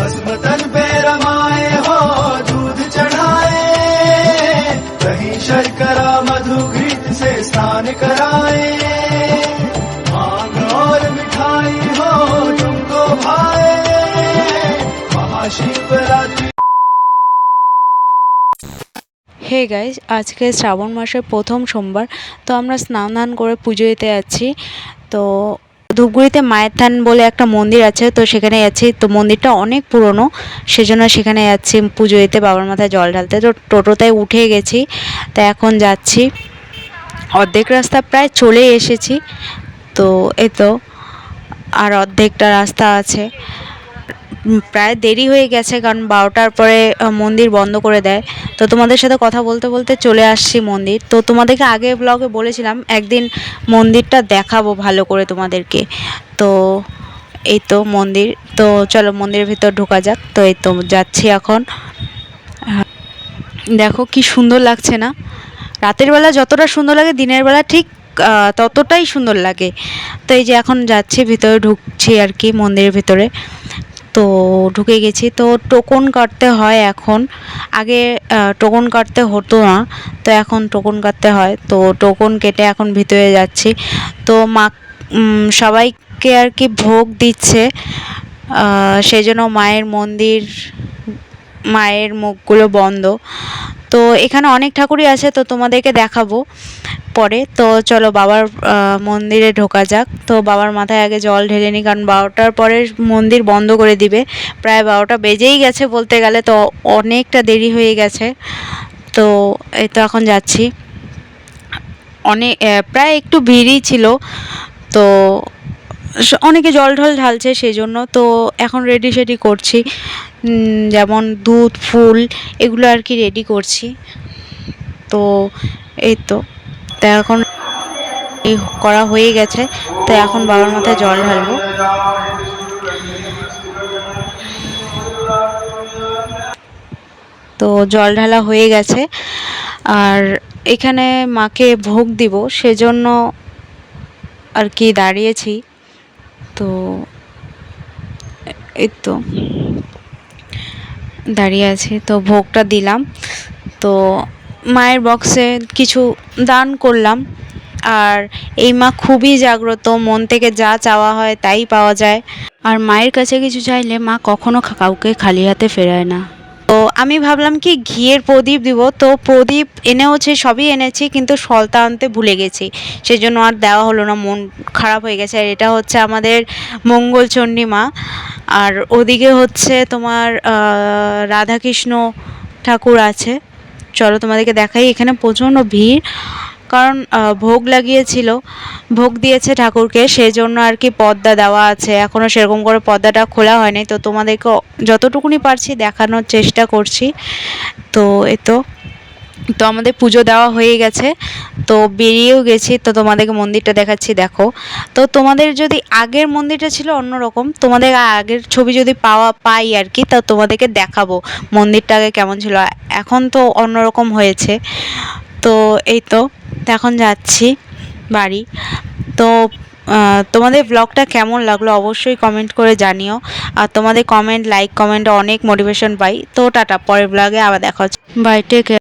भस्म तन पे रमाए हो दूध चढ़ाए, कहीं शर्करा मधु घृत से स्नान कराए, मांग और मिठाई हो तुमको भाए, महाशिवरात्रि। হে গাইজ, আজকে শ্রাবণ মাসের প্রথম সোমবার। তো আমরা স্নান ধান করে পুজো দিতে যাচ্ছি। তো ধূপগুড়িতে মায়ের থান বলে একটা মন্দির আছে, তো সেখানে যাচ্ছি। তো মন্দিরটা অনেক পুরনো, সেজন্য সেখানে যাচ্ছি পুজো দিতে, বাবার মাথায় জল ঢালতে। তো টোটোতে উঠে গেছি, তো এখন যাচ্ছি। অর্ধেক রাস্তা প্রায় চলে এসেছি। তো এই তো আর অর্ধেকটা রাস্তা আছে। প্রায় দেরি হয়ে গেছে, কারণ 12টার পরে মন্দির বন্ধ করে দেয়। তো তোমাদের সাথে কথা বলতে বলতে চলে আসছি মন্দির। তো তোমাদেরকে আগে ব্লগে বলেছিলাম একদিন মন্দিরটা দেখাবো ভালো করে তোমাদেরকে। তো এই তো মন্দির। তো চলো মন্দিরের ভিতর ঢোকা যাক। তো এই তো যাচ্ছি এখন। দেখো কি সুন্দর লাগছে না? রাতের বেলা যতটা সুন্দর লাগে দিনের বেলা ঠিক ততটাই সুন্দর লাগে। তো এই যে এখন যাচ্ছি, ভিতরে ঢুকছি আর কি মন্দিরের ভিতরে। তো ঢুকে গেছি। তো টোকন কাটতে হয় এখন, আগে টোকন কাটতে হতো না, তো এখন টোকন কাটতে হয়। তো টোকন কেটে এখন ভিতরে যাচ্ছি। তো মা সবাইকে আর কি ভোগ দিচ্ছে, সেই জন্য মায়ের মন্দির, মায়ের মুখগুলো বন্ধ। তো এখানে অনেক ঠাকুরই আছে, তো তোমাদেরকে দেখাবো পরে। তো চলো বাবার মন্দিরে ঢোকা যাক। তো বাবার মাথায় আগে জল ঢেলে নিই, কারণ 12টার পরে মন্দির বন্ধ করে দিবে। প্রায় 12টা বেজেই গেছে বলতে গেলে, তো অনেকটা দেরি হয়ে গেছে। তো এই তো এখন যাচ্ছি। অনেক প্রায় একটু ভিড়ই ছিল, তো অনেকে জল ঢল ঢালছে সেই জন্য। তো এখন রেডি সেডি করছি, যেমন দুধ ফুল এগুলো আর কি রেডি করছি। তো এই তো এখন করা হয়ে গেছে। তো এখন বাবার মাথায় জল ঢালবো। তো জল ঢালা হয়ে গেছে, আর এখানে মাকে ভোগ দিব সেজন্য আর কি দাঁড়িয়েছি। তো এই তো দাঁড়িয়ে আছি। তো ভোগটা দিলাম। তো মায়ের বক্সে কিছু দান করলাম। আর এই মা খুবই জাগ্রত, মন থেকে যা চাওয়া হয় তাই পাওয়া যায়। আর মায়ের কাছে কিছু চাইলে মা কখনো কাউকে খালি হাতে ফেরায় না। তো আমি ভাবলাম কি ঘিয়ের প্রদীপ দিব, তো প্রদীপ এনেওছে, সবই এনেছি, কিন্তু সলতা আনতে ভুলে গেছি, সেজন্য আর দেওয়া হলো না, মন খারাপ হয়ে গেছে। আর এটা হচ্ছে আমাদের মঙ্গলচণ্ডী মা, আর ওদিকে হচ্ছে তোমার রাধাকৃষ্ণ ঠাকুর আছে। চলো তোমাদেরকে দেখাই। এখানে প্রচণ্ড ভিড়, কারণ ভোগ লাগিয়েছিল, ভোগ দিয়েছে ঠাকুরকে, সেই জন্য আর কি পর্দা দেওয়া আছে। এখনও সেরকম করে পর্দাটা খোলা হয়নি। তো তোমাদেরকে যতটুকুনি পারছি দেখানোর চেষ্টা করছি। তো এই তো তো আমাদের পুজো দেওয়া হয়ে গেছে, তো বেরিয়েও গেছি। তো তোমাদেরকে মন্দিরটা দেখাচ্ছি, দেখো। তো তোমাদের যদি আগের মন্দিরটা ছিল অন্যরকম, তোমাদের আগের ছবি যদি পাই আর কি, তা তোমাদেরকে দেখাবো মন্দিরটা আগে কেমন ছিল। এখন তো অন্যরকম হয়েছে। তো এই তো এখন যাচ্ছি বাড়ি। তো তোমাদের ব্লগটা কেমন লাগলো অবশ্যই কমেন্ট করে জানিও। আর তোমাদের কমেন্ট, লাইক, কমেন্টে অনেক মোটিভেশন পাই। তো টাটা, পরের ব্লগে আবার দেখা হচ্ছে। Bye, take care.